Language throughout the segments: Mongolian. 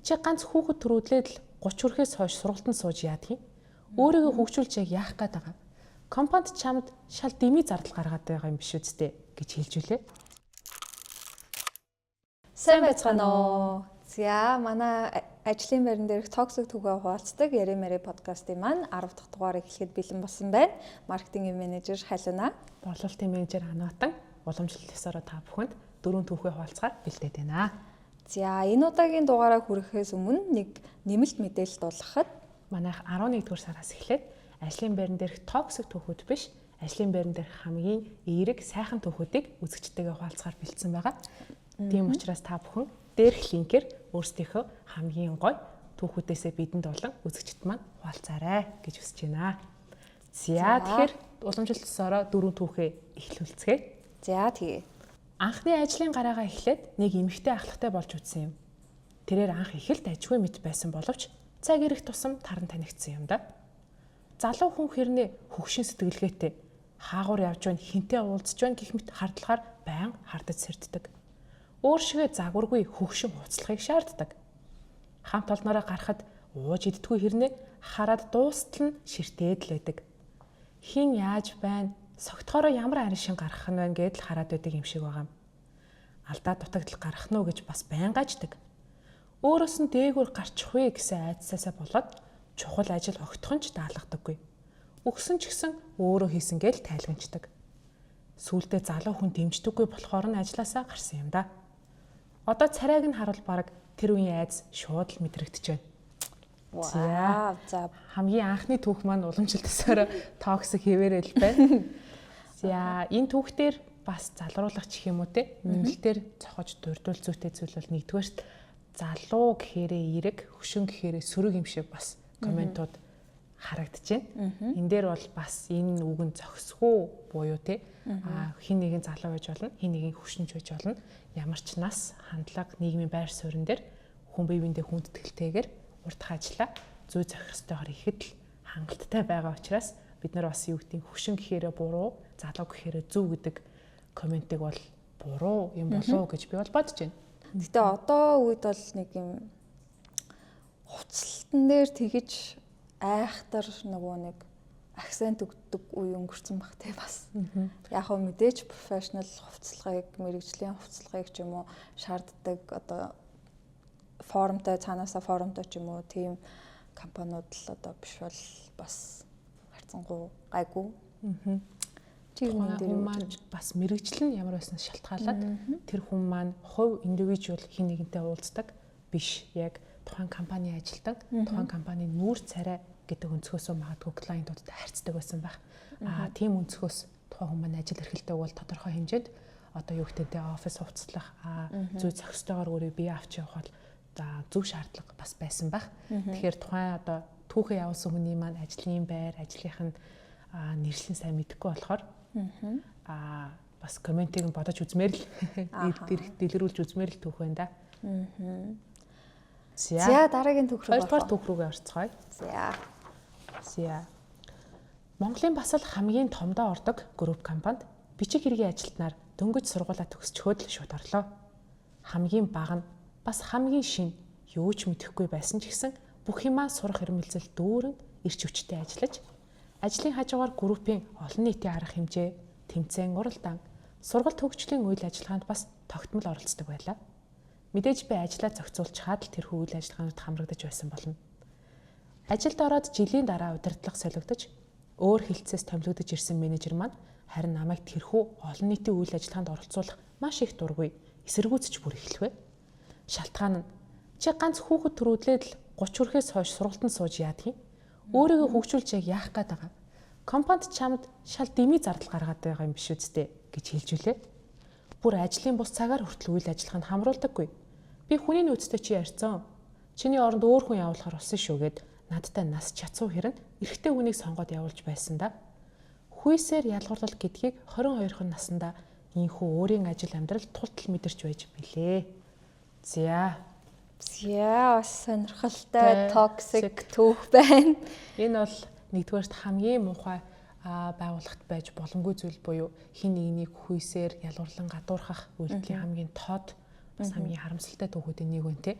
Чи ганц хүүхэд төрүүлээд л 30 хүрэхээс хойш сургалтанд сууж яадаг юм? Өөрийгөө хөгжүүлж яг яах гээд байгаа? Компанид чамд шал дэмий зардал гаргаад байгаа юм биш үсттэй гэж хэлж үлээ. Сайн байцгаана уу? За манай ажлын байран дээрх токсик түгээ хуваалцдаг Яриамэрэ подкастын маань 10 дахь дугаарыг эхлэхэд бэлэн болсон байна. Маркетингийн менежер Халина, борлуулалтын менежер Ануутан, уламжлалт ёсороо та бүхэнд 4 түүхээ хуваалцахаар бэлдээд байна. За энэ удаагийн дугаараа хүрэхээс өмнө нэг нэмэлт мэдээлэл дуулгахад манайх 11-р сараас эхлээд ажлын байран дээрх токсик түүхүүд биш, ажлын байран дээрх хамгийн эерэг сайхан түүхүүдийг үзэгчтэйгээ хуваалцахаар бэлдсэн байгаа. Тийм учраас та бүхэн дээрх линкээр өөрсдийнхөө хамгийн гоё түүхүүдээсээ бидэнд болон үзэгчд маань хуваалцаарай гэж хүсэж байна. За тэгэхээр уламжлалт ёсороо 4 түүхээ эхлүүлцгээе. За тэгээ. Анхны ажлын гараагаа эхлээд нэг эмэгтэй ахлагтай болж үтсэн юм. Тэрээр анх эхэлд ажгүй мэт байсан боловч цаг ирэх тусам таран танигдсан юм да. Залуу хүн хэрнээ хөгшин сэтгэлгээтэй хаагур явж байна, хинтээ уулзж байна гэх мэт хардлагаар байн хардаж сэрддэг. Өөр шигээ загваргүй хөгшин хуцлагыг шаарддаг. Хамт олноороо гарахад ууж иддэггүй хэрнээ хараад дуустал нь ширтээд л байдаг. Хин яаж байна? Согтохороо ямар аришин гарах нь байна гэдэл хараад байдаг юм шиг байгаа. Алдаа дутагдал гарах нь гэж бас байн гаждаг. Өөрөөс нь дээгүүр гарчих вэ гэсэн айдсаасаа болоод чухал ажил огтхон ч даалгадаггүй. Өгсөн ч гэсэн өөрөө хийсэн гээл тайлганчдаг. Сүүлдээ залуу хүн дэмждэггүй болохоор нь ажилласаа гарсан юм да. Одоо царайг нь харуул баг тэр үеийн айдас шууд л мэдрэгдэж байна. Вау. За хамгийн анхны түүх маань уламжлалт ёсороо токсик хэвээрэл байна. За энэ түүхтэр бас залруулах чих юм уу те? Нэмэлтээр цохож дурдвал зүйтэй зүйл бол нэгдүгээрт залуу гэхээрээ эрэг, хөшин гэхээрээ сөрөг юм шиг бас комментууд харагдаж байна. Энэ дээр бол бас энэ үг нь зохисгүй буюу те хин нэгэн залуу байж болно, хин нэгэн хөшинж байж болно. Ямар ч нас, хандлага, нийгмийн байр суурин дээр хүн бие биендээ хүндэтгэлтэйгээр урдах ажиллаа зүй зохистойгоор ихэд л хангалттай байгаа учраас бид нар бас юу гэдэг хөшин гэхээрээ буруу, залуу гэхээрээ зөв гэдэг комментиг бол буруу юм болов уу гэж би бол бодож байна. Гэтэ одоо үед бол нэг юм хувцлалтан дээр тэгэж айхтар нөгөө нэг акцент өгдөг үе өнгөрцөн баг те бас. Яг хөө мэдээж профешнл хувцлагыг, мэрэгжлийн хувцлагыг ч юм уу шаарддаг одоо форумтай цаанаасаа форумтай ч юм уу тийм компаниуд л одоо биш бол бас харцангуй гайгүй. Тэр хүн маань бас мэрэгжил нь ямар байснаас шалтгаалаад тэр хүн маань хувь индивидуал хин нэгэнтэй уулздаг биш. Яг тухайн компани ажилтан, тухайн компани нүүр царай гэдэг өнцгөөсөө магадгүй клиентуудтай харьцдаг байсан байх. Тийм өнцгөөс тухайн хүн маань ажил эрхэлдэг бол тодорхой хэмжээнд одоо юу гэдэг нь офис хувцлах, зүй зохистойгоор өөрөө бие авч явах бол зөв шаардлага бас байсан байх. Тэгэхээр тухайн одоо түүхээ явуулсан хүний маань ажлын байр, ажлынх нь нэршлэн сайн мэдэхгүй болохоор бас комментиг бодож үзмээр л дэлгэрүүлж үзмээр л түүх байна да. За дараагийн түүх рүү хоёрдугаар түүх рүүгээ орцгоё. За. Монголын бас л хамгийн томдоо ордог групп компанид бичиг хэргийн ажилтнаар дөнгөж сургуулаа төгсчхөөд л шууд орлоо. Хамгийн бага нь бас хамгийн шин юу ч мэдэхгүй байсан ч гэсэн бүх юмаа сурах эрмэлзэл дүүрэн эрч хүчтэй ажиллаж ажлын хажуугаар группийн олон нийтийн арга хэмжээ, тэмцээн, уралдаан, сургалт хөгжлийн үйл ажиллагаанд бас тогтмол оролцдог байлаа. Мэдээж би ажлаа зохицуулж хаад л тэр үйл ажиллагаанд хамрагдаж байсан болно. Ажилд ороод жилийн дараа удирдлага солигдож, өөр хилцээс томилогдож ирсэн менежер маань харин намайг тэрхүү олон нийтийн үйл ажиллагаанд оролцуулах маш их дургүй, эсэргүүцэж бүр эхлэв. Шалтгаан нь чи ганц хүүхэд төрүүлээд л 30 хүрэхээс хойш сургалтанд сууж яадаг юм? Өөрийгөө хөгжүүлж яг яах гээд байгаа? Компанид чамд шал дэмий зардал гаргаад байгаа юм биш үсттэй гэж хэлж үлээ. Бүр ажлын бус цагаар хүртэл үйл ажиллагаанд хамруулдаггүй. Би хүний нөөцтэй чи ярьцсан. Чиний оронд өөр хүн явуулахар болсон шүү гэд надтай нас чацуу хэрэн эрэгтэй хүнийг сонгоод явуулж байсан да. Хүйсээр ялгарлал гэдгийг 22хан наснда ийхүү өөрийн ажил амьдрал тултал мэдэрч байж билээ. За бас сонирхолтой токсик түүх байна. Энэ бол нэгдүгээрт хамгийн муухай байгууллагт байж боломгүй зүйл буюу хин нэгнийг хүйсээр ялгарлан гадуурхах үйлдэлийн хамгийн тод бас хамгийн харамсалтай түүхүүдийн нэг байна те.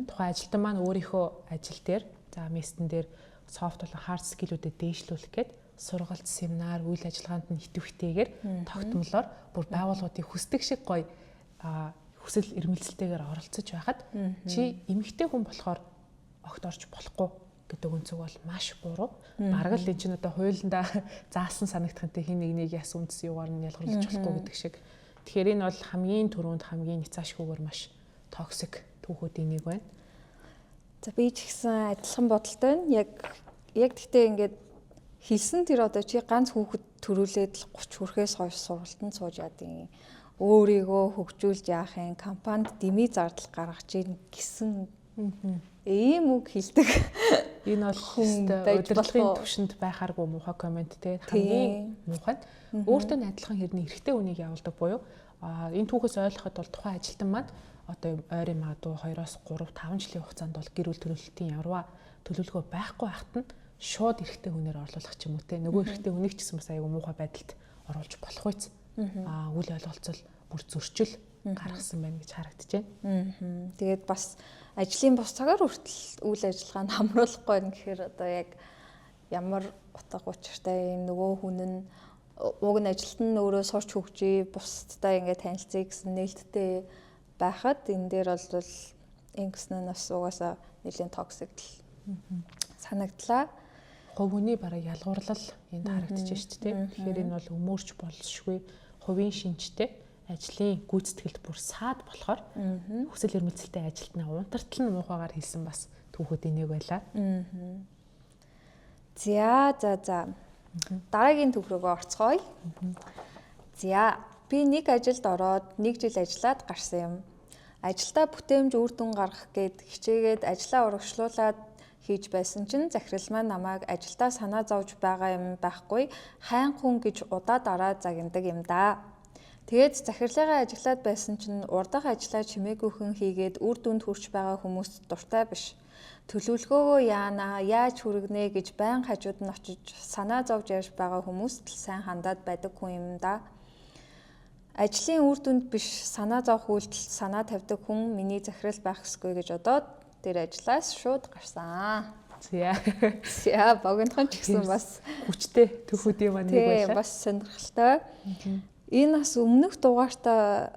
Тухайн ажилтан маань өөрийнхөө ажил дээр за местэн дээр софт болон хард скиллүүдэд дээшлүүлэх гээд сургалт, семинар, үйл ажиллагаанд нь идэвхтэйгээр тогтмолоор бүр байгууллагуудыг хүсдэг шиг гоё хүсэл эрмэлзэлтэйгээр оролцож байхад чи эмэгтэй хүн болохоор огт орж болохгүй гэдэг үнцэг бол маш буруу. Бараг л энэ чинь одоо хуулиндаа заасан санагдахынтэй хин нэг яс үндэс юугаар нь ялгаруулж болохгүй гэдэг шиг. Тэгэхээр энэ бол хамгийн түрүүнд хамгийн няцаашгүйгээр маш токсик түүхүүдийн нэг байна. За би ч гэсэн адилхан бодолтой байна. Яг гэхдээ ингээд хэлсэн тэр одоо чи ганц хүүхэд төрүүлээд л 30 хүрэхээс хойш сургалтанд сууж яадیں۔ Өөрийгөө хөгжүүлж яах юм, компанид дэмий зардал гаргаж ийн гэсэн ийм үг хэлдэг. Энэ бол удирдлагын түвшинд байхааргүй муухай комент те. Хамгийн муухай нь өөртөө адилхан хэрний эрэгтэй хүнийг явуулдаг буюу энэ түүхээс ойлгоход бол тухайн ажилтан маань одоо ойрын магадгүй 2-3 5 жилийн хугацаанд бол гэр бүл төлөвлөлтийн явраа төлөвлөгөө байхгүй байхад нь шууд эрэгтэй хүнээр орлуулах ч юм уу те. Нөгөө эрэгтэй хүнийг ч гэсэн бас аягүй муухай байдалд оруулж болох үйц. Үл ойлголцол бүр зөрчил гаргасан байна гэж харагдаж байна. Тэгээд бас ажлын бус цагаар хүртэл үйл ажиллагаанд хамруулахгүй байна гэхээр одоо яг ямар утга учиртай юм нөгөө хүн нь уг нь ажилтан нь өөрөө сурч хөгжиж бусдтай ингээд танилцъя гэсэн нээлттэй байхад энэ дээр бол ингэсэн нь бас угаасаа нэлийн токсик санагдлаа. Хувь хүний бараг ялгуурлал энд харагдаж шүү дээ. Тэгэхээр энэ бол өмөрч болшгүй хувийн шинжтэй ажлын гүйцэтгэлд бүр саад болохоор хүсэл эрмэлзэлтэй ажилтнаа унтартал нь муухайгаар хэлсэн бас түүхүүдийн нэг байлаа. За. Дараагийн түүх рүүгээ орцгоё. За, би нэг ажилд ороод 1 жил ажиллаад гарсан юм. Ажилдаа бүтээмж үр дүн гаргах гээд хичээгээд ажлаа урагшлуулад хийж байсан чинь захирал маань намайг ажилдаа санаа зовж байгаа юм байхгүй хайн хүн гэж удаа дараа загнадаг юм да. Тэгээд захирлаагаа ажиглаад байсан чинь урдах ажлаа чимээгүйхэн хийгээд үр дүнд хүрч байгаа хүмүүс дуртай биш. Төлөвлөгөөгөө яана, яаж хүргэнэ гэж байн хажууд нь очиж санаа зовж ярьж байгаа хүмүүст л сайн хандаад байдаг хүн юм да. Ажлын үр дүнд биш санаа зовх үйлдэл санаа тавьдаг хүн миний захирал байх ёсгүй гэж бодоод тэр ажлаас шууд гарсан. За богинохон ч гэсэн бас хүчтэй түүхүүдийн маань нэг байлаа. Бас сонирхолтой. Энэ бас өмнөх дугаартаа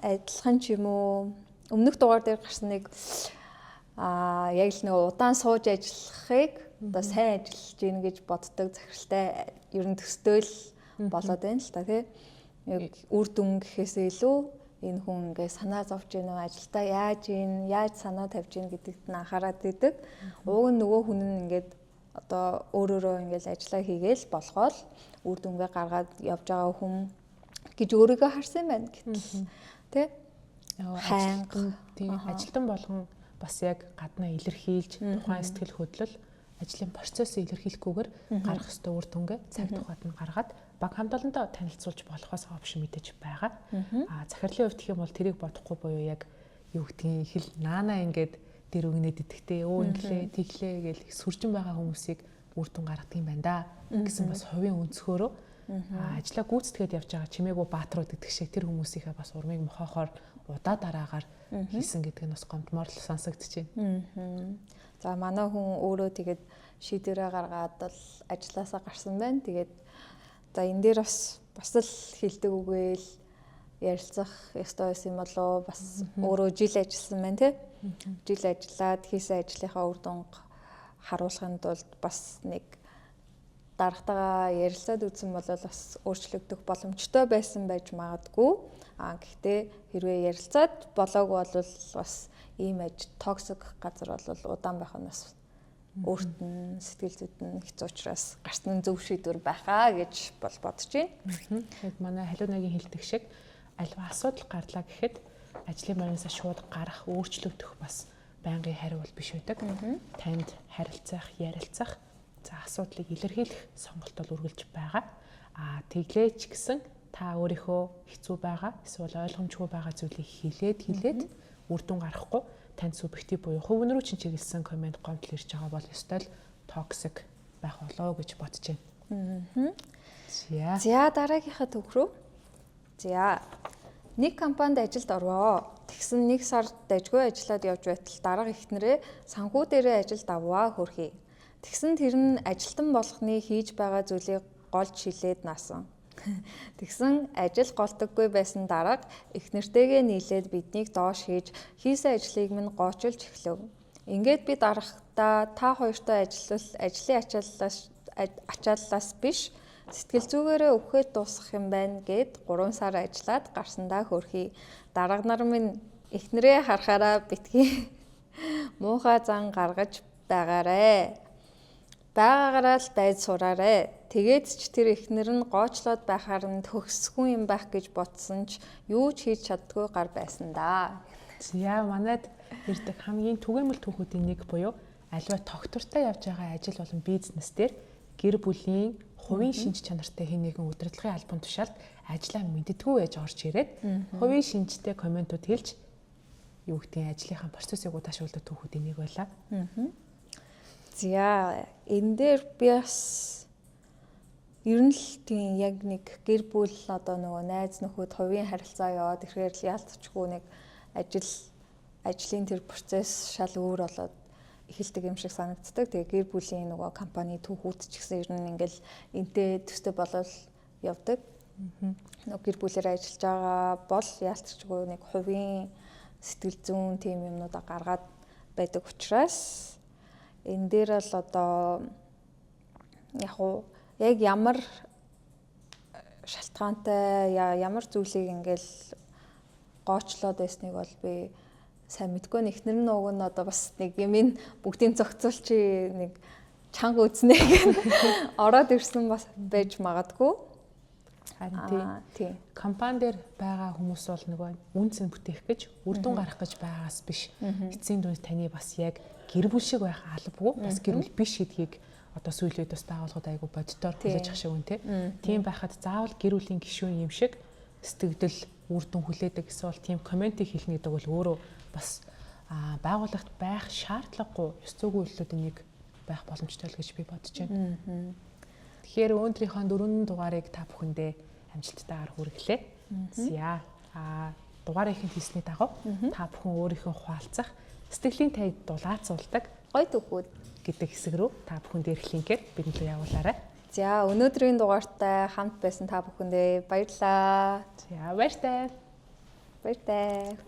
адилхан ч юм уу. Өмнөх дугаар дээр гарсан нэг яг л нэг удаан сууж ажиллахыг одоо сайн ажиллаж гин гэж боддог захиралтай ер нь төсtöөл болоод байна л та тий. Яг үр дүн гэхээсээ илүү энэ хүн ингээ санаа зовж гинөө ажилдаа яаж санаа тавьж гин гэдэгт нь анхаарат идэг. Уг нь нөгөө хүн нь ингээд одоо өөрөөрөө ингээл ажиллаа хийгээл болгоол үр дүнгээ гаргаад явж байгаа хүн гэж өөрийгөө харсан байна гэтэл тий. Ажилтан болгон бас яг гаднаа илэрхийлж тухайн сэтгэл хөдлөл ажлын процессыг илэрхийлэхгүйгээр гарах ёстой үр дүнгээ цаг тухайд нь гаргаад баг хамгаалалтаа танилцуулж болохоос опшн мэдээж байгаа. Захирлын хувьд гэх юм бол тэрийг бодохгүй буюу яг юу гэдгийг хэл наанаа ингээд дэр өгнөд идэхтэй инглээ тэглээ гэл сүржин байгаа хүмүүсийг үр дүн гаргадаг юм байна да гэсэн бас хувийн өнцгөөрөө ажлаа гүйцэтгээд явж байгаа чимээгүй баатрууд гэдэг шиг тэр хүмүүсийнхээ бас урмыг мохоохоор удаа дараагаар хийсэн гэдэг нь бас гомдмоор л сонсогдож байна. За манай хүн өөрөө тэгээд шийдвэрээ гаргаад бол ажилласаа гарсан байна. Тэгээд за энэ дээр бас л хэлдэг үгээл ярилцах ёстой байсан юм болоо бас өөрөө жил ажилласан байна тий. Жил ажиллаад хийсэн ажлынхаа үр дүн харуулахын тулд бас нэг дарагтайгаа ярилцаад үзсэн бол бас өөрчлөгдөх боломжтой байсан байж магадгүй. Гэхдээ хэрвээ ярилцаад болоогүй бол бас ийм токсик газар бол удаан байх нь бас өөрт нь сэтгэл зүйд нь хэцүү учраас гарсан зөв шийдвэр байхаа гэж бол бодож байна. Яг манай халуунагийн хэлдэг шиг альва асуудал гарлаа гэхэд ажлын байрнаас шууд гарах, өөрчлөгдөх бас байнгын хариу бол биш байдаг. Танд харилцах, ярилцах, за асуудлыг илэрхийлэх сонголт бол үргэлж байгаа. Тэглээч гэсэн та өөрийнхөө хэцүү байгаа, эсвэл ойлгомжгүй байгаа зүйлийг хэлээд үр дүн гаргахгүй танд субъектив буюу хувь нөрөө чинь чиглэсэн комент гомдол ирж байгаа бол ёстой л токсик байх болоо гэж бодож байна. За дараагийнхаа түүх рүү. За нэг компанид ажилд орвоо. Тэгсэн 1 сар дажгүй ажиллаад явж байтал дарга эхнэрээ санхүү дээрээ ажилд аваа хөрхий. Тэгсэн тэр нь ажилтан болохны хийж байгаа зүйлийг голж шилээд наасан. Тэгсэн ажил голдоггүй байсан дарга эхнэртэйгээ нийлээд биднийг доош хийж хийсэн ажлыг минь гоочилж эхлэв. Ингээд би дарагтаа та хоёртой ажлын ачааллаас биш сэтгэл зүгээрээ өвхөд дуусгах юм байна гэд 3 сар ажиллаад гарсандаа хөрхий. Дарга нар минь эхнэрээ харахаараа битгий муухай зан гаргаж байгаарэ. Байгаагаараа л байж сураарэ. Тэгээд ч тэр эхнэр нь гоочлоод байхаар нь төгсгүй юм байх гэж бодсон ч юу ч хийж чаддгүй гар байсан да. За манайд ирдэг хамгийн түгээмэл түүхүүдийн нэг буюу аливаа тогтвортой явж байгаа ажил болон бизнес дээр гэр бүлийн хувийн шинж чанартай хэн нэгэн удирдлагын албан тушаалд ажлаа мэддэггүй байж орж ирээд хувийн шинжтэй комментууд хэлж юу гэдгийг ажлынхаа процессыг удаашруулдаг түүхүүдийн нэг байлаа. За энэ дээр би бас ер нь л тийм яг нэг гэр бүл одоо нөгөө найз нөхөд хувийн харилцаа яваад ирэхээр л яалтчгүй нэг ажлын тэр процесс шал өөр болоод эхэлдэг юм шиг санагддаг. Тэгээ гэр бүлийн нөгөө компани түүхүүд ч гэсэн ер нь ингээл энтэй төстэй болол явдаг. Нөгөө гэр бүлээр ажиллаж байгаа бол яалтчгүй нэг хувийн сэтгэл зүйн тийм юмнуудаа гаргаад байдаг учраас энэ дээр л одоо яг ямар шалтгаантай ямар зүйлийг ингээл гоочлоод байсныг бол би сайн мэдгүй. Эхнэр нь уг нь одоо бас нэг юм бүгдийн зохицуулчи нэг чанга үзнэ гэх ороод ирсэн бас байж магадгүй. Харин тийм. Компани дээр байгаа хүмүүс бол нөгөө үнцэн бүтээх гэж үр дүн гарах гэж байгаас биш. Эцсийн дүнд таны бас яг гэр бүл шиг байх албагүй бас гэр бүл биш гэдгийг одоо сүүлийн үед бас байгууллагууд айгу боддоор хүлээж ах шиг үн тийм байхад заавал гэр бүлийн гишүүн юм шиг сэтгэл үр дүн хүлээдэг эсвэл тийм комментиг хэлнэ гэдэг бол өөрөө бас байгууллагт байх шаардлагагүй ёс зүйн үйлдэлүүдийн нэг байх боломжтой л гэж би бодож байна. Тэгэхээр өнөөдрийнхөө 4 дугаарыг та бүхэндээ амжилттайгаар хүргэлээ. За дугаар ихэнд хийсний дагав та бүхэн өөрийнхөө хуваалцах сэтгэлийн тайд дулаацуулдаг Гой түүхүүд гэдэг хэсэг рүү та бүхэнд ирэх линкээр бидэнд рүү явуулаарай. За өнөөдрийн дугаартай хамт байсан та бүхэндээ баярлалаа. За баяртай. Баяртай.